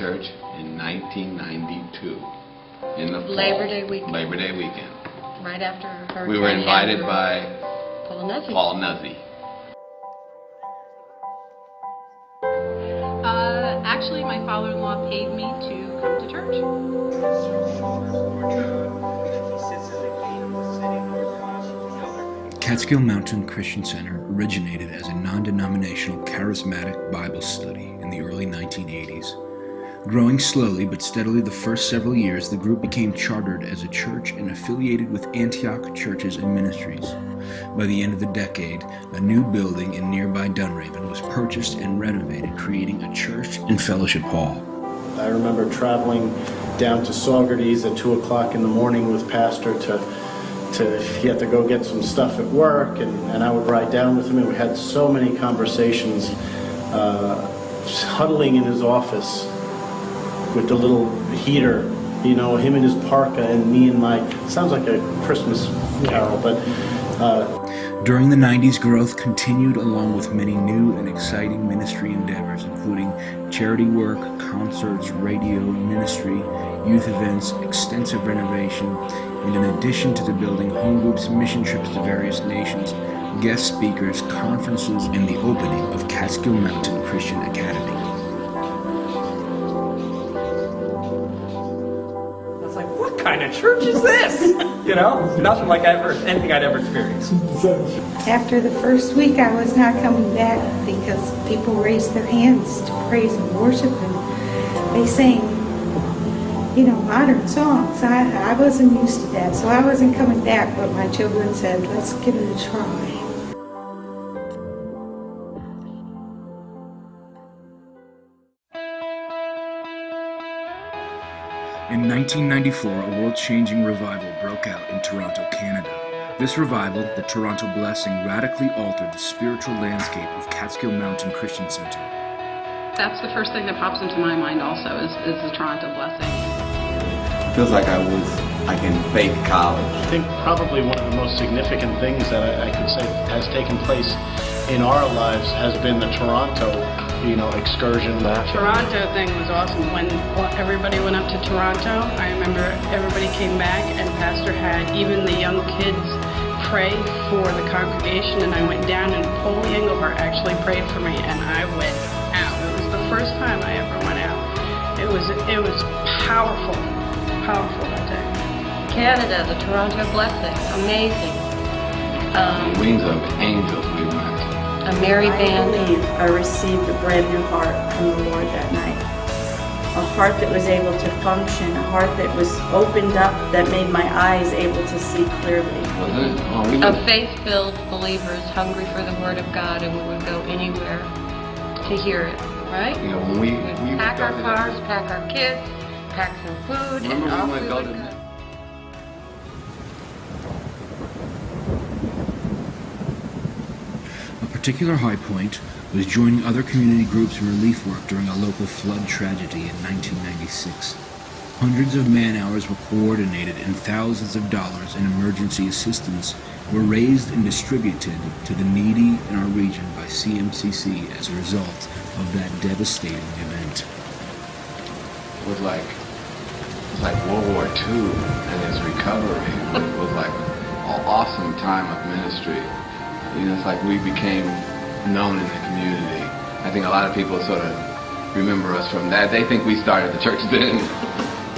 church in 1992 in the fall. Labor Day weekend. Labor Day weekend. Right after Hurricane We were invited Andrew. by Paul Nuzzi. Actually, my father-in-law paid me to come to church. Catskill Mountain Christian Center originated as a non-denominational charismatic Bible study in the early 1980s. Growing slowly but steadily the first several years, the group became chartered as a church and affiliated with Antioch churches and ministries. By the end of the decade, a new building in nearby Dunraven was purchased and renovated, creating a church and fellowship hall. I remember traveling down to Saugerties at 2 o'clock in the morning with Pastor he had to go get some stuff at work, and I would ride down with him, and we had so many conversations, huddling in his office with the little heater, you know, him in his parka and me in my, sounds like a Christmas carol, but... During the 90s, growth continued along with many new and exciting ministry endeavors, including charity work, concerts, radio, ministry, youth events, extensive renovation, and in addition to the building, home groups, mission trips to various nations, guest speakers, conferences, and the opening of Catskill Mountain Christian Academy. I was like, what kind of church is this? You know, nothing like anything I'd ever experienced. After the first week, I was not coming back because people raised their hands to praise and worship, and they sang, you know, modern songs. I wasn't used to that, so I wasn't coming back, but my children said, let's give it a try. In 1994, a world-changing revival broke out in Toronto, Canada. This revival, the Toronto Blessing, radically altered the spiritual landscape of Catskill Mountain Christian Center. That's the first thing that pops into my mind also is the Toronto Blessing. It feels like I was in fake college. I think probably one of the most significant things that I could say has taken place in our lives has been the Toronto, you know, excursion. The Toronto thing was awesome. When everybody went up to Toronto, I remember everybody came back and Pastor had even the young kids pray for the congregation, and I went down and Polly Engelbart actually prayed for me, and I went out. It was the first time I ever went out. It was powerful that day. Canada, the Toronto Blessing, amazing. Wings of Angels we went. A merry I band. believe I received a brand new heart from the Lord that night. A heart that was able to function, a heart that was opened up, that made my eyes able to see clearly. Wasn't it? Oh, Of faith-filled believers hungry for the Word of God, and we would go anywhere to hear it, right? you know, when we We'd pack our cars, pack our kids, pack some food, Remember and off we we went would to go. A particular high point was joining other community groups in relief work during a local flood tragedy in 1996. Hundreds of man-hours were coordinated and thousands of dollars in emergency assistance were raised and distributed to the needy in our region by CMCC as a result of that devastating event. It was like World War II and its recovery. It was like an awesome time of ministry. You know, it's like we became known in the community. I think a lot of people sort of remember us from that. They think we started the church then.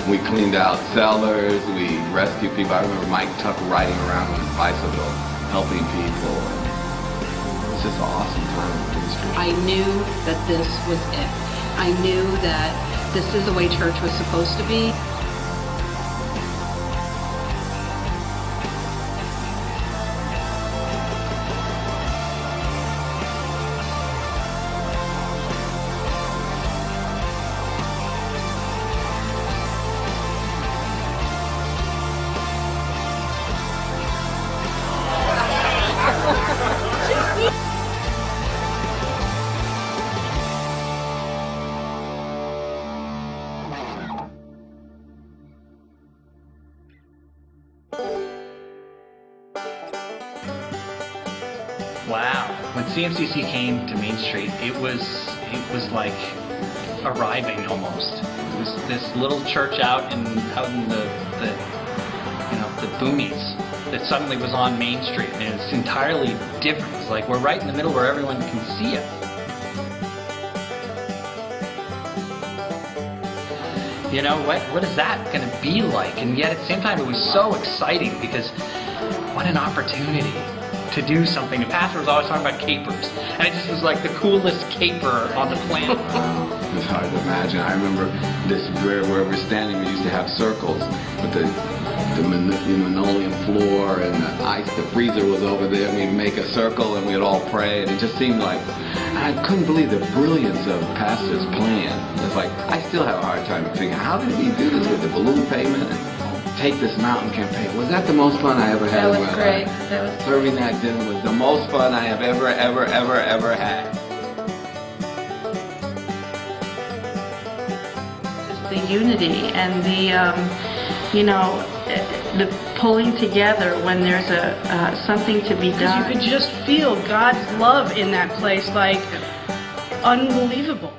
We cleaned out cellars, we rescued people. I remember Mike Tuck riding around on his bicycle, helping people. It was just an awesome time of ministry. I knew that this was it. I knew that this is the way church was supposed to be. Wow. When CMCC came to Main Street, it was like arriving almost. It was this little church out in the boonies that suddenly was on Main Street, and it's entirely different. It's like we're right in the middle where everyone can see us. You know, what is that going to be like? And yet at the same time it was so exciting because what an opportunity to do something. The pastor was always talking about capers, and it just was like the coolest caper on the planet. It's hard to imagine. I remember this where we're standing, we used to have circles with the linoleum floor and the ice, the freezer was over there, and we'd make a circle and we'd all pray, and it just seemed like, I couldn't believe the brilliance of Pastor's plan. It's like, I still have a hard time figuring how did he do this with the balloon payment and take this mountain campaign. Was that the most fun I ever had in my life? That was great. Serving that dinner was the most fun I have ever had. The unity and the pulling together when there's something to be done. You could just feel God's love in that place, like unbelievable.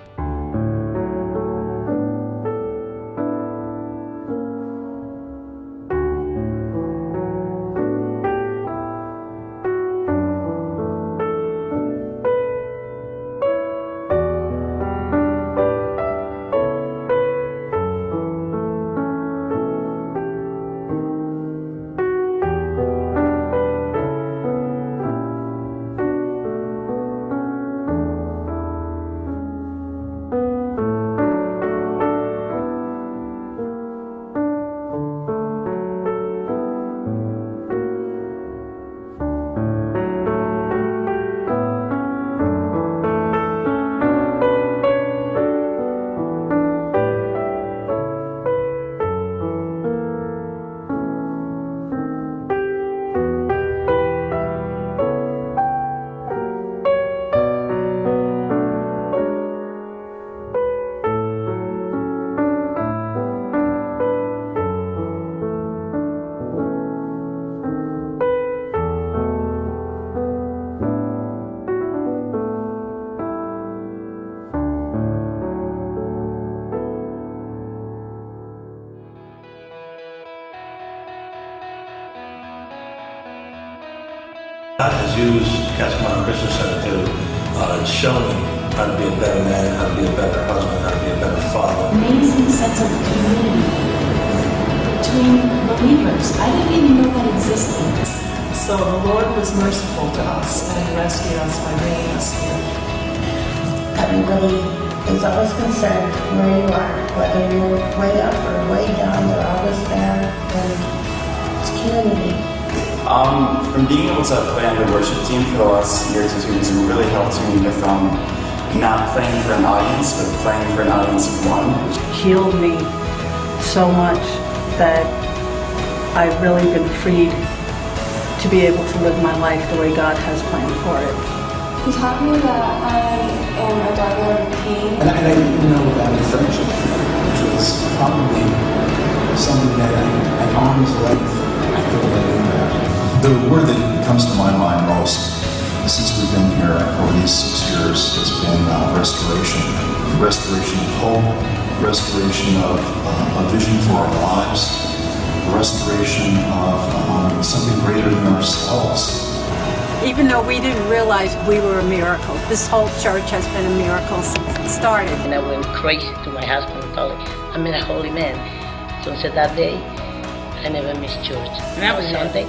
God has used Catskill Christian Center to show me how to be a better man, how to be a better husband, how to be a better father. Amazing sense of community between believers. I didn't even know that existed. So the Lord was merciful to us and rescued us by bringing us here. Everybody is always concerned where you are, whether you're way up or way down, they're always there, and it's community. From being able to play on the worship team for the last year to 2 years, it really helped me with not playing for an audience, but playing for an audience of one. Healed me so much that I've really been freed to be able to live my life the way God has planned for it. He taught me that I am a daughter of pain. And I didn't know about the friendship, which was probably something that at arm's length I feel that I knew about. The word that comes to my mind most since we've been here over these 6 years has been restoration. Restoration of hope, restoration of a vision for our lives, restoration of something greater than ourselves. Even though we didn't realize we were a miracle, this whole church has been a miracle since it started. And I went crazy to my husband and told him, I'm a holy man. So since that day, I never missed church. And that was Sunday,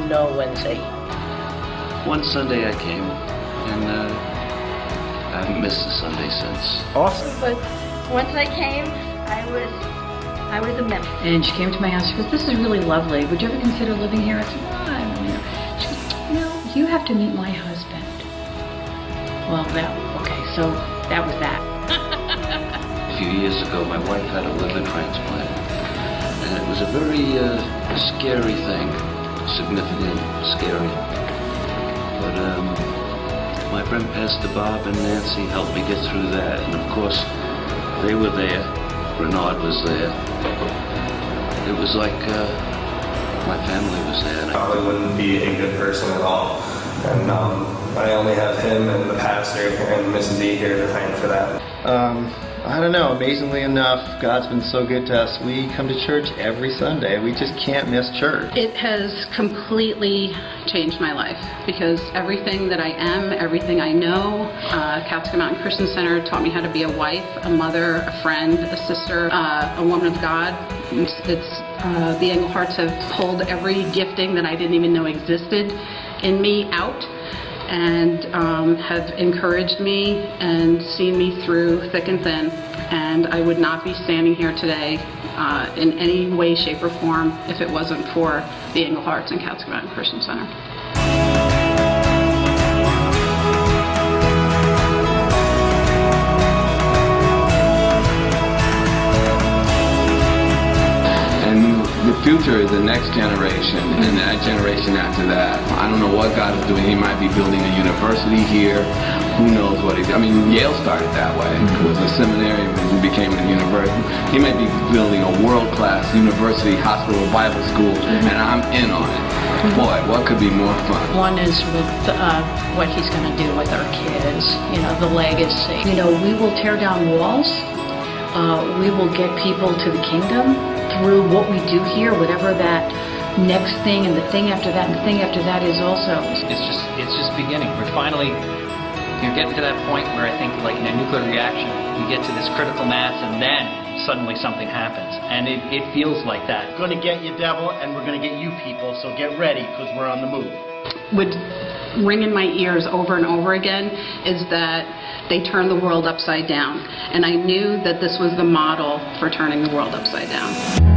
no Wednesday. One Sunday I came, and I haven't missed a Sunday since. Awesome. But once I came, I was a mess. And she came to my house. She goes, "This is really lovely. Would you ever consider living here?" I said, "No, I don't know." She goes, "No, you have to meet my husband." Well, so that was that. A few years ago, my wife had a liver transplant, and it was a very scary thing, significant, scary. But my friend Pastor Bob and Nancy helped me get through that, and of course, they were there. Renard was there. It was like my family was there. I probably wouldn't be a good person at all, and I only have him and the pastor and Mrs. E here to thank for that. I don't know, amazingly enough, God's been so good to us. We come to church every Sunday. We just can't miss church. It has completely changed my life because everything that I am, everything I know, Catskill Mountain Christian Center taught me how to be a wife, a mother, a friend, a sister, a woman of God. The Engleharts have pulled every gifting that I didn't even know existed in me out, and have encouraged me and seen me through thick and thin. And I would not be standing here today in any way, shape, or form if it wasn't for the Engleharts and Catskill Mountain Christian Center. The future is the next generation, and that generation after that. I don't know what God is doing. He might be building a university here. Who knows what he's... I mean, Yale started that way. It was a seminary and became a university. He might be building a world-class university, hospital, Bible school, and I'm in on it. Boy, what could be more fun? One is with what he's going to do with our kids, the legacy. We will tear down walls. We will get people to the kingdom through what we do here, whatever that next thing and the thing after that and the thing after that is also. It's just beginning. We're finally, you're getting to that point where I think, like in a nuclear reaction, you get to this critical mass and then suddenly something happens. And it feels like that. We're going to get you, devil, and we're going to get you people, so get ready, because we're on the move. Would ring in my ears over and over again is that they turned the world upside down. And I knew that this was the model for turning the world upside down.